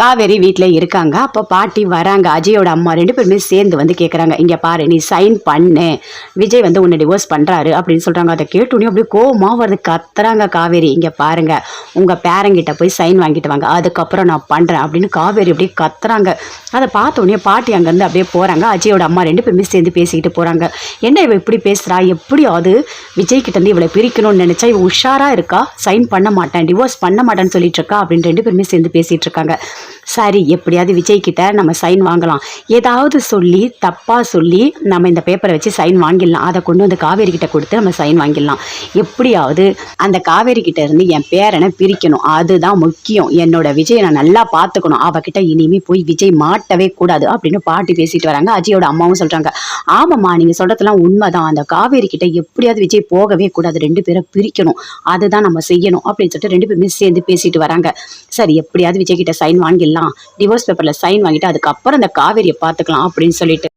காவேரி வீட்டில் இருக்காங்க. அப்போ பாட்டி வராங்க. அஜயோட அம்மா 2 பேருமே சேர்ந்து வந்து கேட்குறாங்க, இங்கே பாரு நீ சைன் பண்ணு, விஜய் வந்து உன்னை டிவோர்ஸ் பண்ணுறாரு அப்படின்னு சொல்கிறாங்க. அதை கேட்டோன்னே அப்படியே கோவமாக வருது, கத்துறாங்க காவேரி. இங்கே பாருங்க, உங்கள் பேரங்கிட்ட போய் சைன் வாங்கிட்டு வாங்க, அதுக்கப்புறம் நான் பண்ணுறேன் அப்படின்னு காவேரி அப்படியே கத்துறாங்க. அதை பார்த்தோன்னே பாட்டி அங்கேருந்து அப்படியே போகிறாங்க. அஜயோட அம்மா 2 பேருமே சேர்ந்து பேசிக்கிட்டு போகிறாங்க. என்ன இவ இப்படி பேசுகிறா, எப்படியாவது விஜய்கிட்டேருந்து இவளை பிரிக்கணும்னு நினச்சா இவ உஷாராக இருக்கா, சைன் பண்ண மாட்டேன், டிவோர்ஸ் பண்ண மாட்டேன்னு சொல்லிட்டு இருக்கா அப்படின்னு 2 பேருமே சேர்ந்து பேசிகிட்டு இருக்காங்க. சரி, எப்படியாவது விஜய்கிட்ட நம்ம சைன் வாங்கலாம், ஏதாவது சொல்லி தப்பாக சொல்லி நம்ம இந்த பேப்பரை வச்சு சைன் வாங்கிடலாம், அதை கொண்டு வந்து காவேரி கிட்ட கொடுத்து நம்ம சைன் வாங்கிடலாம், எப்படியாவது அந்த காவேரி கிட்ட இருந்து என் பேரனை பிரிக்கணும், அதுதான் முக்கியம், என்னோட விஜயை நான் நல்லா பார்த்துக்கணும், அவகிட்ட இனிமே போய் விஜய் மாட்டவே கூடாது அப்படின்னு பாட்டி பேசிட்டு வராங்க. அஜயோட அம்மாவும் சொல்கிறாங்க, ஆமாம்மா நீங்கள் சொல்கிறதுலாம் உண்மைதான், அந்த காவேரி கிட்ட எப்படியாவது விஜய் போகவே கூடாது, 2 பேரை பிரிக்கணும், அதுதான் நம்ம செய்யணும் அப்படின்னு சொல்லிட்டு 2 பேருமே சேர்ந்து பேசிட்டு வராங்க. சரி, எப்படியாவது விஜய் கிட்ட சைன் வாங்கிடலாம், டிவோர்ஸ் பேப்பரில் சைன் வாங்கிட்டு அதுக்கப்புறம் அந்த காவேரியை பார்த்துக்கலாம் அப்படின்னு சொல்லிட்டு